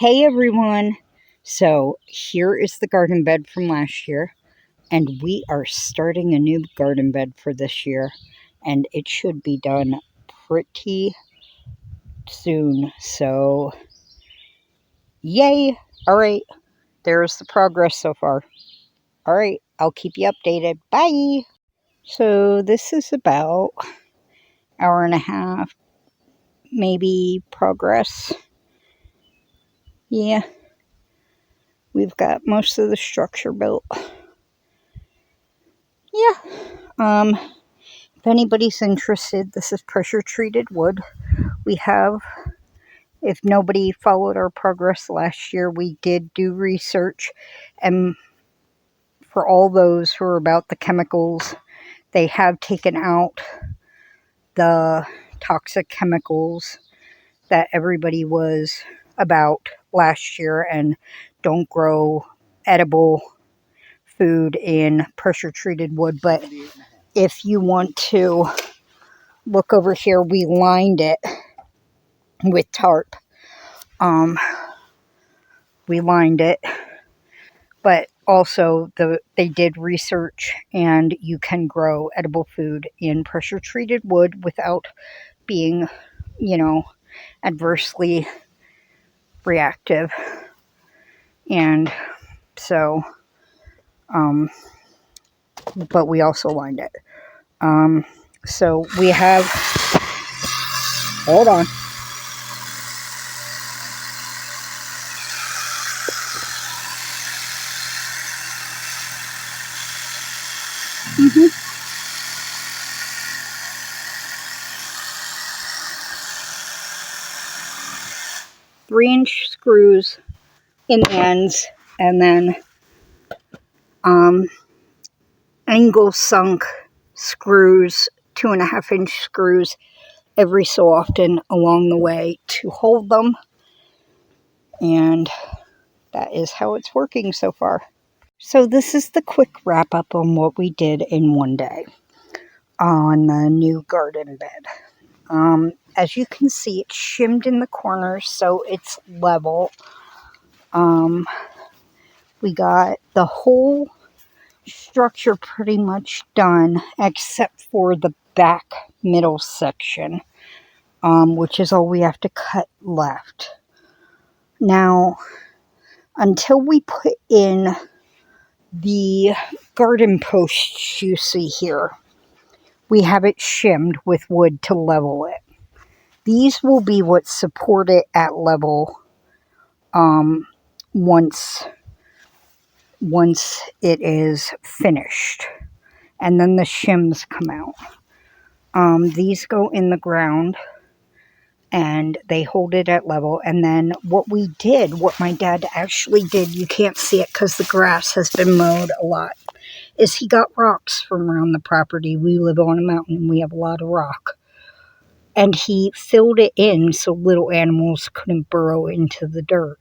Hey everyone! So here is the garden bed from last year, and we are starting a new garden bed for this year, and it should be done pretty soon. So, yay! Alright, there's the progress so far. Alright, I'll keep you updated. Bye! So this is about hour and a half, maybe progress. Yeah, we've got most of the structure built. Yeah, if anybody's interested, this is pressure treated wood. We have, if nobody followed our progress last year, we did do research, and for all those who are about the chemicals, they have taken out the toxic chemicals that everybody was about last year, and don't grow edible food in pressure treated wood. But if you want to look over here, we lined it with tarp. We lined it, but also they did research, and you can grow edible food in pressure treated wood without being, adversely reactive. And so, but we also lined it. So we have, hold on. Mm-hmm. 3-inch screws in the ends, and then angle sunk screws, 2.5-inch screws every so often along the way to hold them. And that is how it's working so far. So this is the quick wrap up on what we did in one day on the new garden bed. As you can see, it's shimmed in the corners, so it's level. We got the whole structure pretty much done, except for the back middle section, which is all we have to cut left. Now, until we put in the garden posts you see here, we have it shimmed with wood to level it. These will be what support it at level once it is finished. And then the shims come out. These go in the ground, and they hold it at level. And then what my dad actually did, you can't see it because the grass has been mowed a lot, is he got rocks from around the property. We live on a mountain, and we have a lot of rock. And he filled it in so little animals couldn't burrow into the dirt.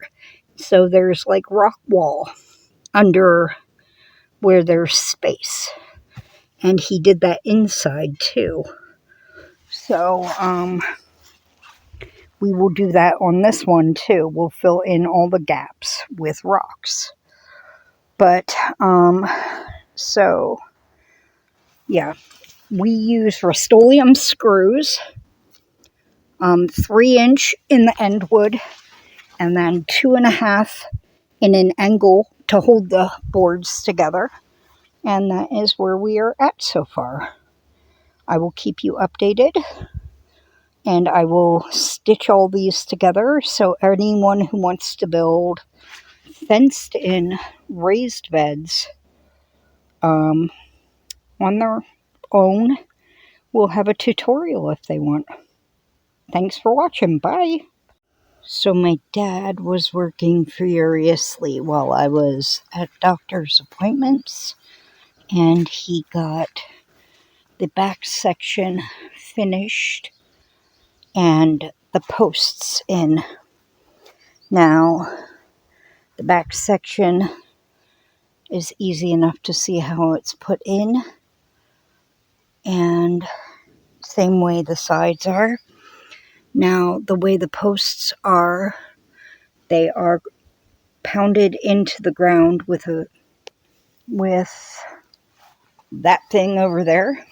So there's like rock wall under where there's space. And he did that inside too. So, we will do that on this one too. We'll fill in all the gaps with rocks. But, so, yeah. We use Rust-Oleum screws, 3-inch in the end wood, and then 2.5 in an angle to hold the boards together. And that is where we are at so far. I will keep you updated, and I will stitch all these together so anyone who wants to build fenced in raised beds on their own will have a tutorial if they want. Thanks for watching. Bye. So my dad was working furiously while I was at doctor's appointments, and he got the back section finished and the posts in. Now, the back section is easy enough to see how it's put in, and same way the sides are. Now, the way the posts are, They are pounded into the ground with that thing over there,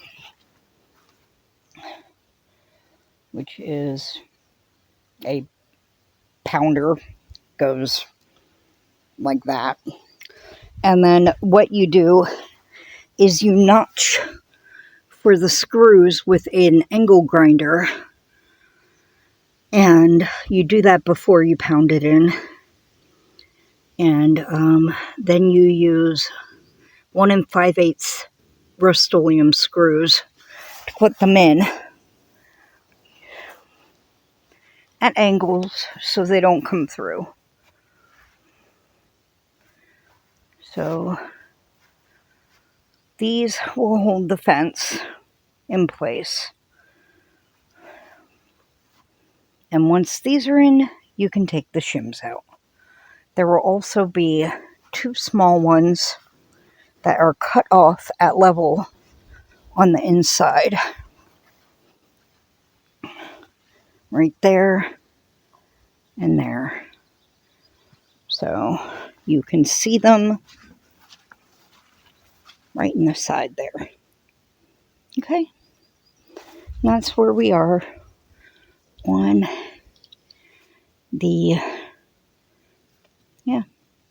which is a pounder, goes like that. And then what you do is you notch for the screws with an angle grinder, and you do that before you pound it in. And then you use 1 5/8 Rust-Oleum screws to put them in at angles so they don't come through. So these will hold the fence in place. And once these are in, you can take the shims out. There will also be 2 small ones that are cut off at level on the inside. Right there and there. So you can see them right in the side there. Okay, and that's where we are on the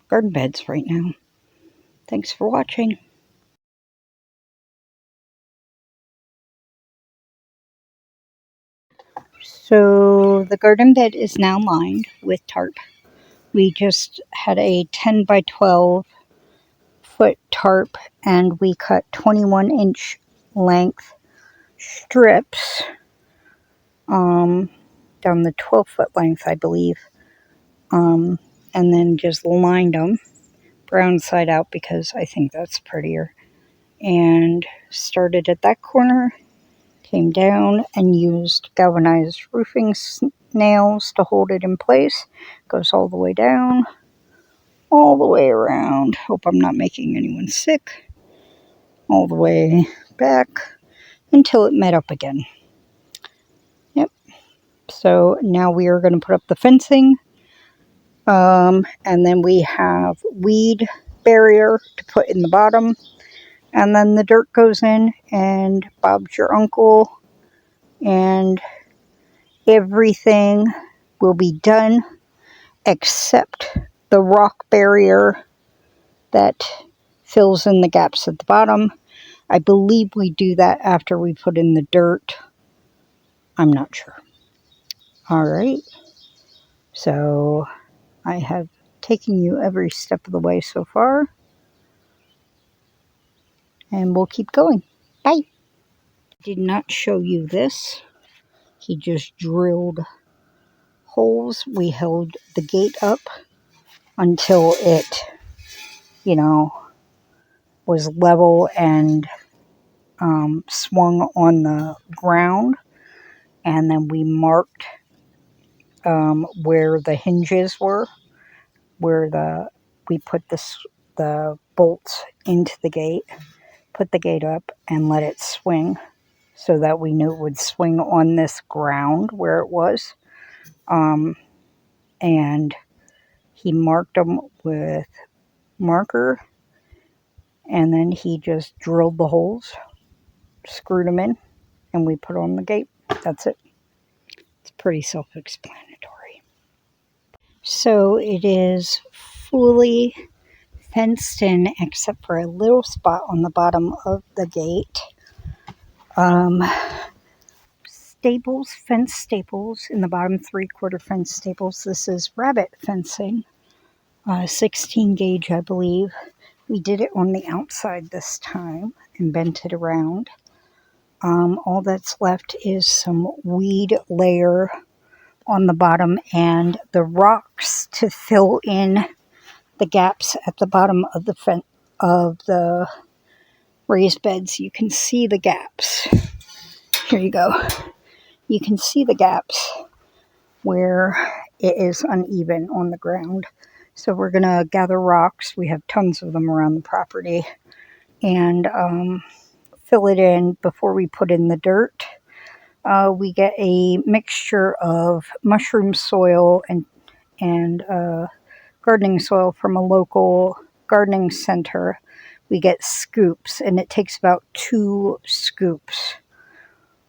garden beds right now. Thanks for watching. So the garden bed is now lined with tarp. We just had a 10 by 12 foot tarp, and we cut 21-inch length strips down the 12-foot length, I believe, and then just lined them brown side out because I think that's prettier, and started at that corner, came down and used galvanized roofing nails to hold it in place. Goes all the way down, all the way around. Hope I'm not making anyone sick. All the way back until it met up again. Yep. So now we are going to put up the fencing. And then we have weed barrier to put in the bottom. And then the dirt goes in, and Bob's your uncle, and everything will be done except the rock barrier that fills in the gaps at the bottom. I believe we do that after we put in the dirt. I'm not sure. All right. So I have taken you every step of the way so far, and we'll keep going. Bye. Did not show you this. He just drilled holes. We held the gate up until it, was level and swung on the ground. And then we marked where the hinges were, where we put the bolts into the gate, put the gate up, and let it swing so that we knew it would swing on this ground where it was. And he marked them with marker, and then he just drilled the holes, screwed them in, and we put on the gate. That's it. It's pretty self-explanatory. So it is fully fenced in except for a little spot on the bottom of the gate. Fence staples in the bottom, 3/4 fence staples. This is rabbit fencing, 16 gauge, I believe. We did it on the outside this time and bent it around. All that's left is some weed layer on the bottom and the rocks to fill in the gaps at the bottom of the raised beds. You can see the gaps. Here you go. You can see the gaps where it is uneven on the ground. So we're going to gather rocks. We have tons of them around the property, and fill it in before we put in the dirt. We get a mixture of mushroom soil and gardening soil from a local gardening center. We get scoops, and it takes about 2 scoops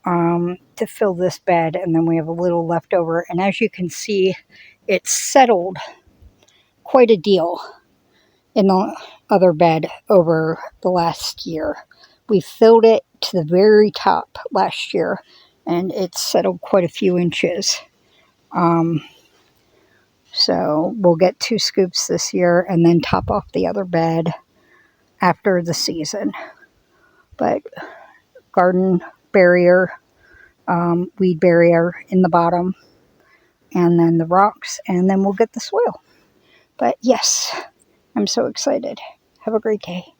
to fill this bed, and then we have a little left over. And as you can see, it's settled quite a deal in the other bed over the last year. We filled it to the very top last year, and it's settled quite a few inches. So we'll get 2 scoops this year and then top off the other bed after the season. But garden barrier, weed barrier in the bottom, and then the rocks, and then we'll get the soil. But yes, I'm so excited. Have a great day.